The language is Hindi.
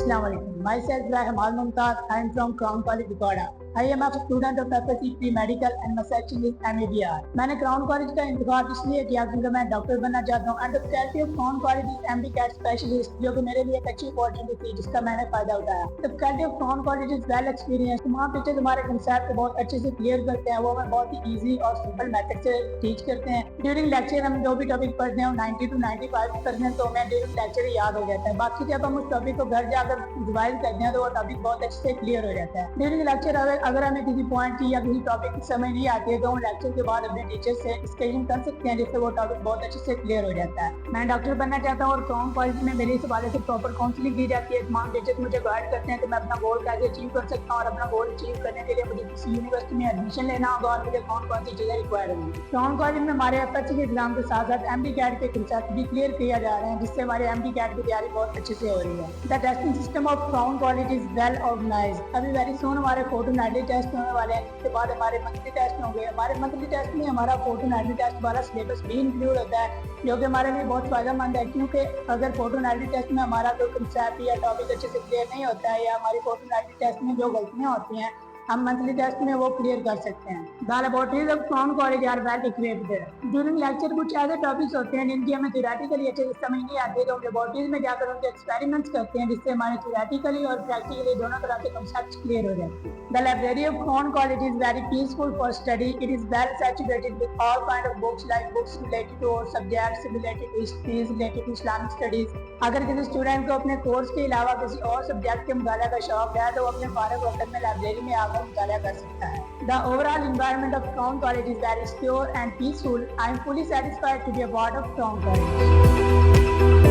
Assalamualaikum. Myself Rahman Mumtaz. I am from Crown College, Bukhara. I am a student of FSC Pre-Medical and my section is MEBR. मैंने क्राउन कॉलेज का इंतखाब इसलिए किया क्योंकि मैं डॉक्टर बनना चाहता हूँ and faculty of Crown College is MD-CAT specialist, जो कि मेरे लिए एक अच्छी अपॉर्चुनिटी थी जिसका मैंने फायदा उठाया। The faculty of Crown College is well experience. वहाँ टीचर्स हमारे कंसेप्ट को बहुत अच्छे से क्लियर करते हैं, वो हमें बहुत ही ईजी और सिंपल मेथड से टीच करते हैं। ड्यूरिंग लेक्चर हम जो भी टॉपिक पढ़ते हैं 90 to 95% तो हमें ड्यूरिंग लेक्चर ही याद हो जाता है। बाकी जब हम उस टॉपिक को घर जाकर रिवाइज करते हैं तो वो टॉपिक बहुत अच्छे से क्लियर हो जाता है। ड्यूरिंग लेक्चर अगर हमें किसी पॉइंट की या किसी टॉपिक की समझ नहीं आती है तो हम लेक्चर के बाद अपने टीचर से डिस्कशन कर सकते हैं, जिससे वो टॉपिक बहुत अच्छे से क्लियर हो जाता है। मैं डॉक्टर बनना चाहता हूँ और क्राउन कॉलेज में मेरे इस हवाले से प्रॉपर काउंसलिंग दी जाती है। तमाम टीचर्स मुझे गाइड करते हैं कि मैं अपना गोल कैसे अचीव कर सकता हूँ और अपना गोल अचीव करने के लिए मुझे किसी यूनिवर्सिटी में एडमिशन लेना होगा और मुझे कौन सी चीज़ें रिक्वायर होंगी। क्राउन कॉलेज में हमारे FSC के एग्जाम के साथ साथ MD-CAT के कंसेप्ट भी क्लियर किया जा रहे हैं, जिससे हमारे MD-CAT की तैयारी बहुत अच्छे से हो रही है। The testing system of Crown College is well organised. अभी वेरी सून हमारे फोर्टनाइटली टेस्ट होने वाले हैं, इसके बाद हमारे मंथली टेस्ट होंगे। हमारे मंथली टेस्ट में हमारा फोर्टनाइटली टेस्ट वाला सिलेबस भी इंक्लूड होता है, जो कि हमारे लिए बहुत फायदेमंद है, क्योंकि अगर फोर्टनाइटली टेस्ट में हमारा कोई कंसेप्ट या टॉपिक अच्छे से क्लियर नहीं होता है या हमारी फोर्टनाइटली टेस्ट में जो गलतियाँ होती हैं हम मंथली टेस्ट में वो क्लियर कर सकते हैं। The laboratories of Crown College are well equipped. During lecture कुछ ऐसे टॉपिक्स होते हैं जिनकी हमें थियोरेटिकली अच्छे से समझ नहीं आती, तो हम लैबोरेटरीज में जाकर उनके एक्सपेरिमेंट्स करते हैं, जिससे हमारे थियोरेटिकली और प्रैक्टिकली दोनों तरह के कॉन्सेप्ट्स क्लियर हो जाते हैं। The library of Crown College is very peaceful for study. It is well saturated with all kind of books like books related to और subjects related to history, related to Islamic studies. अगर किसी स्टूडेंट को अपने कोर्स के अलावा किसी और सब्जेक्ट के मुताले का शौक है तो वो अपने फारग वक्त में लाइब्रेरी में आकर मुताला कर सकता है। The overall environment of Crown College is very secure and peaceful. I am fully satisfied to be a part of Crown College.